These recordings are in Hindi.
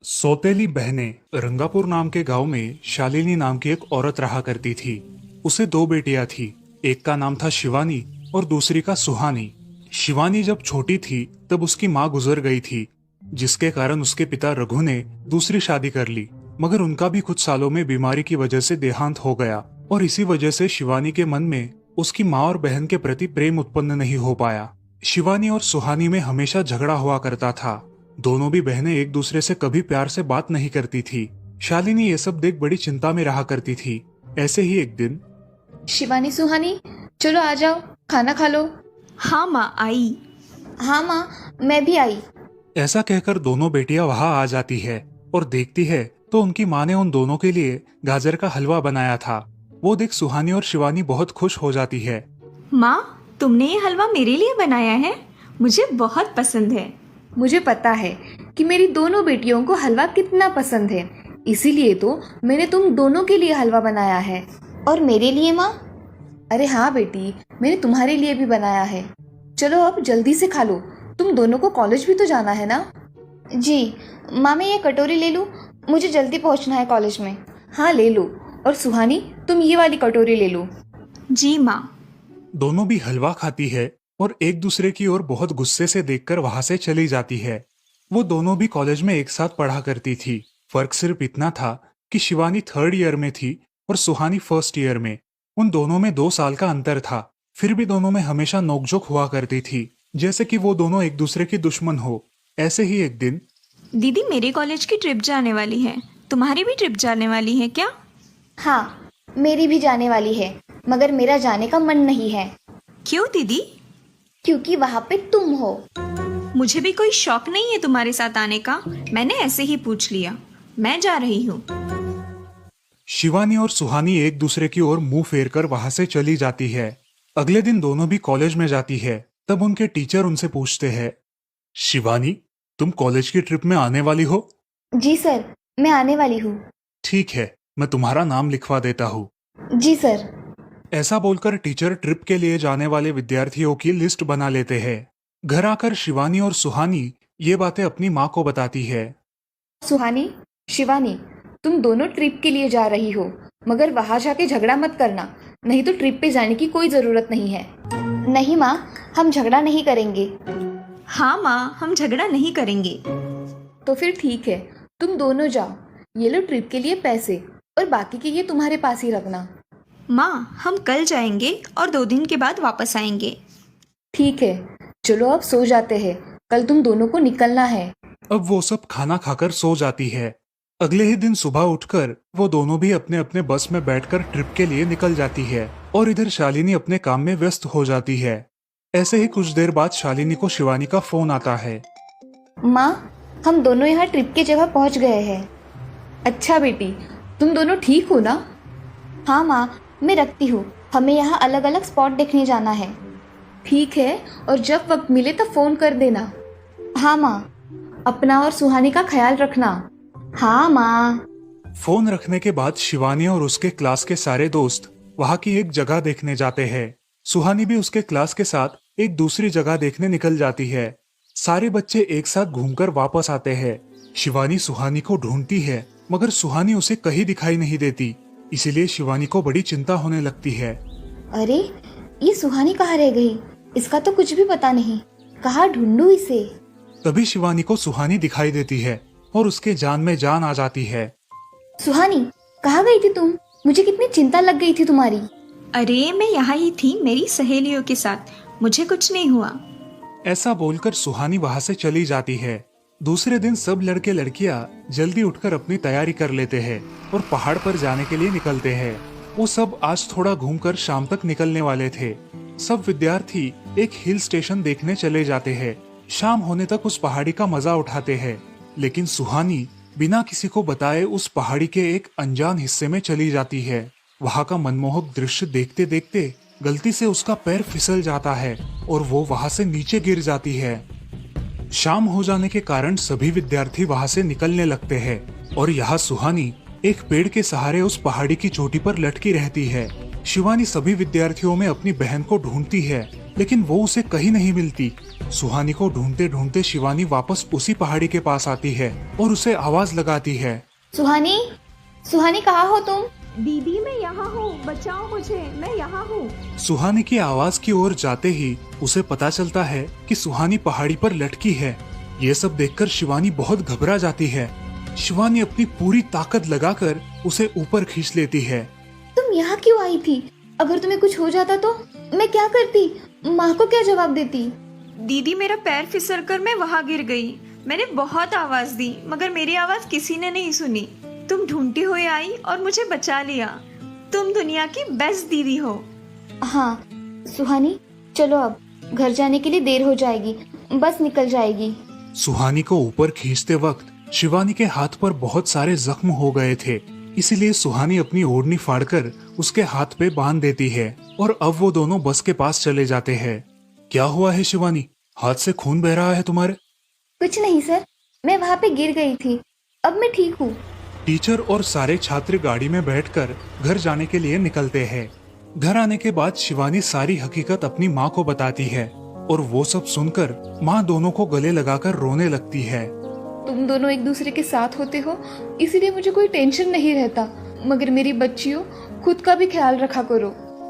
सौतेली बहनें रंगापुर नाम के गांव में शालिनी नाम की एक औरत रहा करती थी। उसे दो बेटियां थी। एक का नाम था शिवानी और दूसरी का सुहानी। शिवानी जब छोटी थी तब उसकी माँ गुजर गई थी, जिसके कारण उसके पिता रघु ने दूसरी शादी कर ली। मगर उनका भी कुछ सालों में बीमारी की वजह से देहांत हो गया और इसी वजह से शिवानी के मन में उसकी माँ और बहन के प्रति प्रेम उत्पन्न नहीं हो पाया। शिवानी और सुहानी में हमेशा झगड़ा हुआ करता था। दोनों भी बहनें एक दूसरे से कभी प्यार से बात नहीं करती थी। शालिनी ये सब देख बड़ी चिंता में रहा करती थी। ऐसे ही एक दिन शिवानी सुहानी, चलो आ जाओ, खाना खा लो। हाँ माँ आई। हाँ माँ, मैं भी आई। ऐसा कहकर दोनों बेटियां वहां आ जाती है और देखती है तो उनकी माँ ने उन दोनों के लिए गाजर का हलवा बनाया था। वो देख सुहानी और शिवानी बहुत खुश हो जाती है। माँ, तुमने ये हलवा मेरे लिए बनाया है? मुझे बहुत पसंद है। मुझे पता है कि मेरी दोनों बेटियों को हलवा कितना पसंद है, इसीलिए तो मैंने तुम दोनों के लिए हलवा बनाया है। और मेरे लिए माँ? अरे हाँ बेटी, मैंने तुम्हारे लिए भी बनाया है। चलो अब जल्दी से खा लो, तुम दोनों को कॉलेज भी तो जाना है ना। जी माँ, मैं ये कटोरी ले लूँ? मुझे जल्दी पहुँचना है कॉलेज में। हाँ ले लो। और सुहानी, तुम ये वाली कटोरी ले लो। जी माँ। दोनों भी हलवा खाती है और एक दूसरे की ओर बहुत गुस्से से देखकर वहां से चली जाती है। वो दोनों भी कॉलेज में एक साथ पढ़ा करती थी। फर्क सिर्फ इतना था कि शिवानी 3rd ईयर में थी और सुहानी 1st ईयर में। उन दोनों में 2 साल का अंतर था। फिर भी दोनों में हमेशा नोकझोंक हुआ करती थी, जैसे कि वो दोनों एक दूसरे की दुश्मन हो। ऐसे ही एक दिन दीदी, मेरे कॉलेज की ट्रिप जाने वाली है। तुम्हारी भी ट्रिप जाने वाली है क्या? हाँ, मेरी भी जाने वाली है, मगर मेरा जाने का मन नहीं है। क्यों दीदी? क्योंकि वहाँ पे तुम हो। मुझे भी कोई शौक नहीं है तुम्हारे साथ आने का। मैंने ऐसे ही पूछ लिया। मैं जा रही हूँ। शिवानी और सुहानी एक दूसरे की ओर मुंह फेरकर वहां से चली जाती है। अगले दिन दोनों भी कॉलेज में जाती है। तब उनके टीचर उनसे पूछते हैं, शिवानी, तुम कॉलेज की ट्रिप में आने वाली हो? जी सर, मैं आने वाली हूँ। ठीक है, मैं तुम्हारा नाम लिखवा देता हूँ। जी सर। ऐसा बोलकर टीचर ट्रिप के लिए जाने वाले विद्यार्थियों की लिस्ट बना लेते हैं। घर आकर शिवानी और सुहानी ये बातें अपनी माँ को बताती है। सुहानी, शिवानी, तुम दोनों ट्रिप के लिए जा रही हो, मगर वहां जाके झगड़ा मत करना, नहीं तो ट्रिप पे जाने की कोई जरूरत नहीं है। नहीं माँ, हम झगड़ा नहीं करेंगे। हाँ माँ, हम झगड़ा नहीं करेंगे। तो फिर ठीक है, तुम दोनों जाओ। ये लो ट्रिप के लिए पैसे, और बाकी के ये तुम्हारे पास ही रखना। माँ, हम कल जाएंगे और 2 दिन के बाद वापस आएंगे। ठीक है, चलो अब सो जाते हैं, कल तुम दोनों को निकलना है। अब वो सब खाना खाकर सो जाती है। अगले ही दिन सुबह उठकर वो दोनों भी अपने अपने बस में बैठकर ट्रिप के लिए निकल जाती है और इधर शालिनी अपने काम में व्यस्त हो जाती है। ऐसे ही कुछ देर बाद शालिनी को शिवानी का फोन आता है। माँ, हम दोनों यहाँ ट्रिप की जगह पहुँच गए हैं। अच्छा बेटी, तुम दोनों ठीक हो ना? हाँ माँ, मैं रखती हूँ, हमें यहाँ अलग अलग स्पॉट देखने जाना है। ठीक है, और जब वक्त मिले तो फ़ोन कर देना। हाँ माँ, अपना और सुहानी का ख्याल रखना। हाँ माँ। फोन रखने के बाद शिवानी और उसके क्लास के सारे दोस्त वहाँ की एक जगह देखने जाते हैं। सुहानी भी उसके क्लास के साथ एक दूसरी जगह देखने निकल जाती है। सारे बच्चे एक साथ घूमकर वापस आते हैं। शिवानी सुहानी को ढूंढती है, मगर सुहानी उसे कहीं दिखाई नहीं देती। इसीलिए शिवानी को बड़ी चिंता होने लगती है। अरे, ये सुहानी कहाँ रह गई? इसका तो कुछ भी पता नहीं, कहाँ ढूंढूं इसे? तभी शिवानी को सुहानी दिखाई देती है और उसके जान में जान आ जाती है। सुहानी, कहाँ गई थी तुम? मुझे कितनी चिंता लग गई थी तुम्हारी। अरे, मैं यहाँ ही थी मेरी सहेलियों के साथ। मुझे कुछ नहीं हुआ। ऐसा बोलकर सुहानी वहाँ से चली जाती है। दूसरे दिन सब लड़के लड़कियाँ जल्दी उठकर अपनी तैयारी कर लेते हैं और पहाड़ पर जाने के लिए निकलते हैं। वो सब आज थोड़ा घूमकर शाम तक निकलने वाले थे। सब विद्यार्थी एक हिल स्टेशन देखने चले जाते हैं। शाम होने तक उस पहाड़ी का मजा उठाते हैं, लेकिन सुहानी बिना किसी को बताए उस पहाड़ी के एक अनजान हिस्से में चली जाती है। वहाँ का मनमोहक दृश्य देखते देखते गलती से उसका पैर फिसल जाता है और वो वहाँ से नीचे गिर जाती है। शाम हो जाने के कारण सभी विद्यार्थी वहाँ से निकलने लगते हैं और यहाँ सुहानी एक पेड़ के सहारे उस पहाड़ी की चोटी पर लटकी रहती है। शिवानी सभी विद्यार्थियों में अपनी बहन को ढूंढती है, लेकिन वो उसे कहीं नहीं मिलती। सुहानी को ढूंढते ढूंढते शिवानी वापस उसी पहाड़ी के पास आती है और उसे आवाज लगाती है। सुहानी, सुहानी कहाँ हो तुम? दीदी मैं यहाँ हूँ, बचाओ मुझे, मैं यहाँ हूँ। सुहानी की आवाज की ओर जाते ही उसे पता चलता है कि सुहानी पहाड़ी पर लटकी है। ये सब देखकर शिवानी बहुत घबरा जाती है। शिवानी अपनी पूरी ताकत लगाकर उसे ऊपर खींच लेती है। तुम यहाँ क्यों आई थी? अगर तुम्हें कुछ हो जाता तो मैं क्या करती? माँ को क्या जवाब देती? दीदी मेरा पैर फिसल कर मैं वहाँ गिर गई। मैंने बहुत आवाज दी मगर मेरी आवाज किसी ने नहीं सुनी। तुम ढूंढती हुई आई और मुझे बचा लिया। तुम दुनिया की बेस्ट दीदी हो। हाँ सुहानी, चलो अब घर जाने के लिए देर हो जाएगी, बस निकल जाएगी। सुहानी को ऊपर खींचते वक्त शिवानी के हाथ पर बहुत सारे जख्म हो गए थे, इसीलिए सुहानी अपनी ओढ़नी फाड़कर उसके हाथ पे बांध देती है और अब वो दोनों बस के पास चले जाते हैं। क्या हुआ है शिवानी, हाथ से खून बह रहा है तुम्हारे? कुछ नहीं सर, मैं वहाँ पे गिर गई थी, अब मैं ठीक हूँ। टीचर और सारे छात्र गाड़ी में बैठकर घर जाने के लिए निकलते हैं। घर आने के बाद शिवानी सारी हकीकत अपनी माँ को बताती है और वो सब सुनकर माँ दोनों को गले लगाकर रोने लगती है। तुम दोनों एक दूसरे के साथ होते हो, इसीलिए मुझे कोई टेंशन नहीं रहता, मगर मेरी बच्चियों खुद का भी ख्याल रखा करो।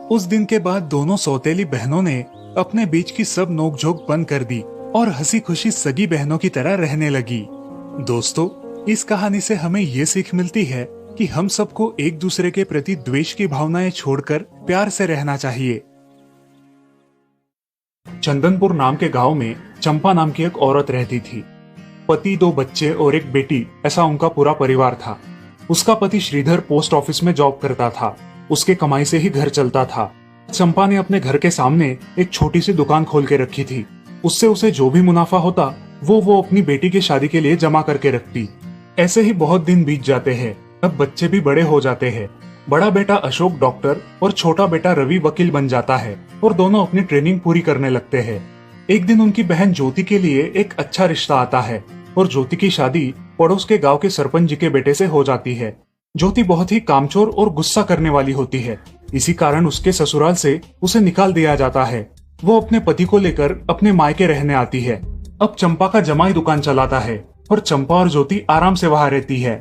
उस दिन के बाद दोनों सौतेली बहनों ने अपने बीच की सब नोकझोंक बंद कर दी और हंसी खुशी सगी बहनों की तरह रहने लगी। दोस्तों, इस कहानी से हमें ये सीख मिलती है कि हम सबको एक दूसरे के प्रति द्वेष की भावनाएं छोड़कर प्यार से रहना चाहिए। चंदनपुर नाम के गांव में चंपा नाम की एक औरत रहती थी। पति, 2 बच्चे और एक बेटी, ऐसा उनका पूरा परिवार था। उसका पति श्रीधर पोस्ट ऑफिस में जॉब करता था। उसके कमाई से ही घर चलता था। चंपा ने अपने घर के सामने एक छोटी सी दुकान खोल के रखी थी। उससे उसे जो भी मुनाफा होता वो अपनी बेटी की शादी के लिए जमा करके रखती। ऐसे ही बहुत दिन बीत जाते हैं। अब बच्चे भी बड़े हो जाते हैं। बड़ा बेटा अशोक डॉक्टर और छोटा बेटा रवि वकील बन जाता है और दोनों अपनी ट्रेनिंग पूरी करने लगते हैं। एक दिन उनकी बहन ज्योति के लिए एक अच्छा रिश्ता आता है और ज्योति की शादी पड़ोस के गांव के सरपंच जी के बेटे से हो जाती है। ज्योति बहुत ही कामचोर और गुस्सा करने वाली होती है। इसी कारण उसके ससुराल से उसे निकाल दिया जाता है। वो अपने पति को लेकर अपने मायके रहने आती है। अब चंपा का जमाई दुकान चलाता है और चंपा और ज्योति आराम से वहाँ रहती है।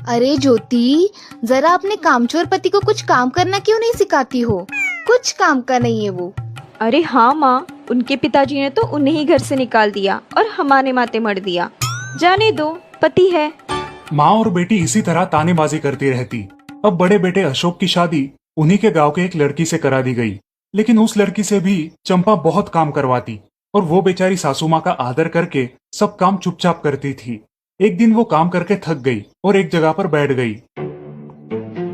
अरे ज्योति, जरा अपने कामचोर पति को कुछ काम करना क्यों नहीं सिखाती हो? कुछ काम का नहीं है वो। अरे हाँ माँ, उनके पिताजी ने तो उन्हें ही घर से निकाल दिया और हमारे माथे मर दिया। जाने दो, पति है। माँ और बेटी इसी तरह तानेबाजी करती रहती। अब बड़े बेटे अशोक की शादी उन्हीं के गांव के एक लड़की से करा दी गई, लेकिन उस लड़की से भी चंपा बहुत काम करवाती और वो बेचारी सासू माँ का आदर करके सब काम चुपचाप करती थी। एक दिन वो काम करके थक गई और एक जगह पर बैठ गई।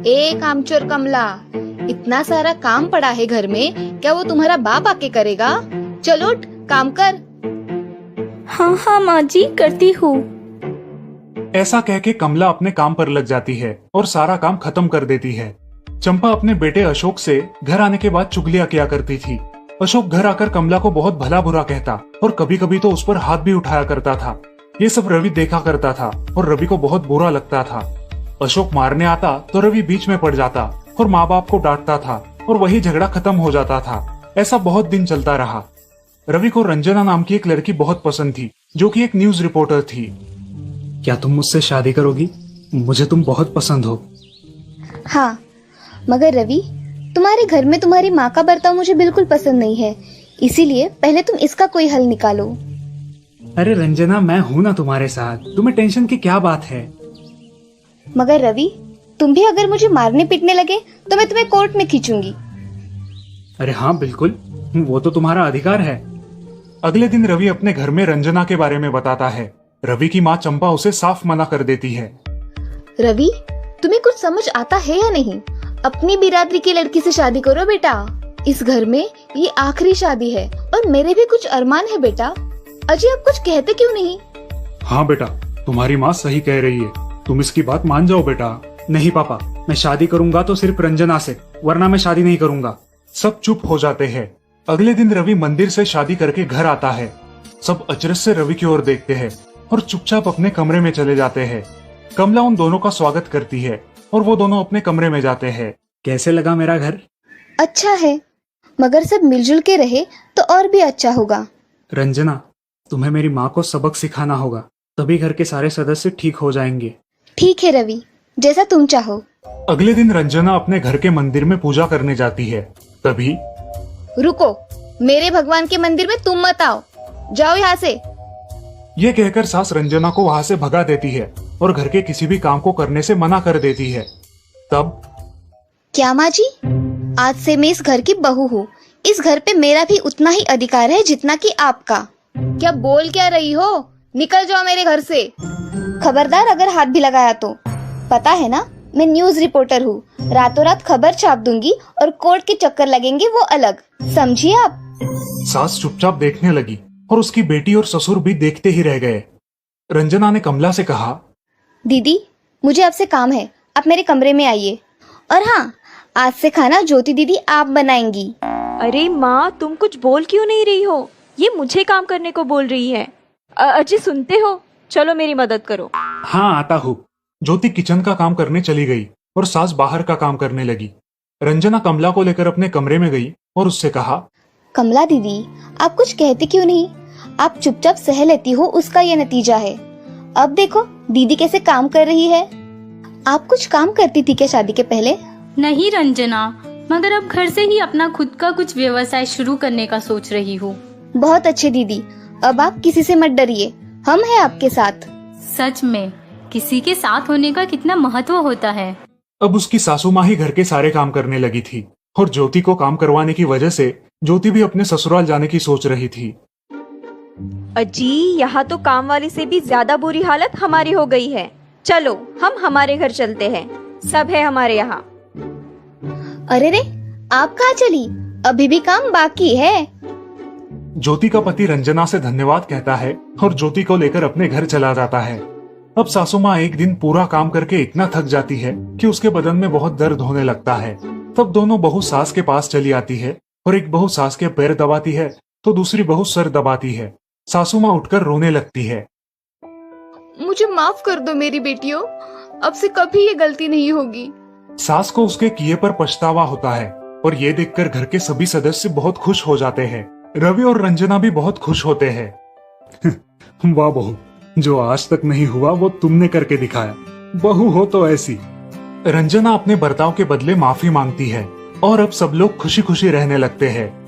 ए कामचोर कमला, इतना सारा काम पड़ा है घर में, क्या वो तुम्हारा बाप आके करेगा? चलो उठ, काम कर। हाँ हाँ माँ जी, करती हूँ। ऐसा कह के कमला अपने काम पर लग जाती है और सारा काम खत्म कर देती है। चंपा अपने बेटे अशोक से घर आने के बाद चुगलियां किया करती थी। अशोक घर आकर कमला को बहुत भला बुरा कहता और कभी कभी तो उस पर हाथ भी उठाया करता था। ये सब रवि देखा करता था और रवि को बहुत बुरा लगता था। अशोक मारने आता तो रवि बीच में पड़ जाता और माँ बाप को डांटता था और वही झगड़ा खत्म हो जाता था। ऐसा बहुत दिन चलता रहा। रवि को रंजना नाम की एक लड़की बहुत पसंद थी, जो कि एक न्यूज रिपोर्टर थी। क्या तुम मुझसे शादी करोगी? मुझे तुम बहुत पसंद हो। हाँ, मगर रवि, तुम्हारे घर में तुम्हारी माँ का बर्ताव मुझे बिल्कुल पसंद नहीं है, इसीलिए पहले तुम इसका कोई हल निकालो। अरे रंजना, मैं हूँ ना तुम्हारे साथ, तुम्हें टेंशन की क्या बात है? मगर रवि, तुम भी अगर मुझे मारने पीटने लगे तो मैं तुम्हें कोर्ट में खींचूंगी। अरे हाँ बिल्कुल, वो तो तुम्हारा अधिकार है। अगले दिन रवि अपने घर में रंजना के बारे में बताता है। रवि की माँ चंपा उसे साफ मना कर देती है। रवि, तुम्हें कुछ समझ आता है या नहीं? अपनी बिरादरी की लड़की से शादी करो बेटा। इस घर में ये आखिरी शादी है और मेरे भी कुछ अरमान है बेटा। अजय, आप कुछ कहते क्यों नहीं? हाँ बेटा, तुम्हारी माँ सही कह रही है, तुम इसकी बात मान जाओ बेटा। नहीं पापा, मैं शादी करूंगा तो सिर्फ रंजना से, वरना मैं शादी नहीं करूंगा। सब चुप हो जाते हैं। अगले दिन रवि मंदिर से शादी करके घर आता है। सब अचरज से रवि की ओर देखते हैं और चुपचाप अपने कमरे में चले जाते हैं। कमला उन दोनों का स्वागत करती है और वो दोनों अपने कमरे में जाते हैं। कैसे लगा मेरा घर? अच्छा है, मगर सब मिलजुल के रहे तो और भी अच्छा होगा। रंजना, तुम्हें मेरी माँ को सबक सिखाना होगा, तभी घर के सारे सदस्य ठीक हो जाएंगे। ठीक है रवि, जैसा तुम चाहो। अगले दिन रंजना अपने घर के मंदिर में पूजा करने जाती है। तभी रुको, मेरे भगवान के मंदिर में तुम मत आओ, जाओ यहाँ से। ये कहकर सास रंजना को वहाँ से भगा देती है और घर के किसी भी काम को करने से मना कर देती है। तब क्या माँ जी, आज से मैं इस घर की बहू हूँ। इस घर पे मेरा भी उतना ही अधिकार है जितना कि आपका। क्या बोल क्या रही हो? निकल जाओ मेरे घर से। खबरदार अगर हाथ भी लगाया तो। पता है ना, मैं न्यूज रिपोर्टर हूँ। रातों रात खबर छाप दूंगी और कोर्ट के चक्कर लगेंगे वो अलग, समझिए आप। सास चुपचाप देखने लगी और उसकी बेटी और ससुर भी देखते ही रह गए। रंजना ने कमला से कहा, दीदी, मुझे आपसे काम है, आप मेरे कमरे में आइए। और हाँ, आज से खाना ज्योति दीदी आप बनाएंगी। अरे माँ, तुम कुछ बोल क्यों नहीं रही हो? ये मुझे काम करने को बोल रही है। अजय, सुनते हो? चलो मेरी मदद करो। हाँ आता हूँ। ज्योति किचन का काम करने चली गई और सास बाहर का काम करने लगी। रंजना कमला को लेकर अपने कमरे में गई और उससे कहा, कमला दीदी, आप कुछ कहते क्यों नहीं? आप चुपचाप सह लेती हो, उसका ये नतीजा है। अब देखो दीदी कैसे काम कर रही है। आप कुछ काम करती थी क्या शादी के पहले? नहीं रंजना, मगर अब घर से ही अपना खुद का कुछ व्यवसाय शुरू करने का सोच रही हूँ। बहुत अच्छे दीदी, अब आप किसी से मत डरिए, हम हैं आपके साथ। सच में किसी के साथ होने का कितना महत्व होता है। अब उसकी सासू माँ ही घर के सारे काम करने लगी थी और ज्योति को काम करवाने की वजह से ज्योति भी अपने ससुराल जाने की सोच रही थी। अजी, यहाँ तो काम वाली से भी ज्यादा बुरी हालत हमारी हो गई है। चलो हम हमारे घर चलते हैं, सब है हमारे यहाँ। अरे रे, आप कहाँ चली? अभी भी काम बाकी है। ज्योति का पति रंजना से धन्यवाद कहता है और ज्योति को लेकर अपने घर चला जाता है। अब सासू माँ एक दिन पूरा काम करके इतना थक जाती है कि उसके बदन में बहुत दर्द होने लगता है। तब दोनों बहू सास के पास चली आती है और एक बहू सास के पैर दबाती है तो दूसरी बहू सर दबाती है। सासू माँ उठकर रोने लगती है। मुझे माफ कर दो मेरी बेटियों, अब से कभी ये गलती नहीं होगी। सास को उसके किए पर पछतावा होता है और ये देखकर घर के सभी सदस्य बहुत खुश हो जाते हैं। रवि और रंजना भी बहुत खुश होते हैं। वाह बहू, जो आज तक नहीं हुआ वो तुमने करके दिखाया। बहू हो तो ऐसी। रंजना अपने बर्ताव के बदले माफी मांगती है और अब सब लोग खुशी खुशी रहने लगते हैं।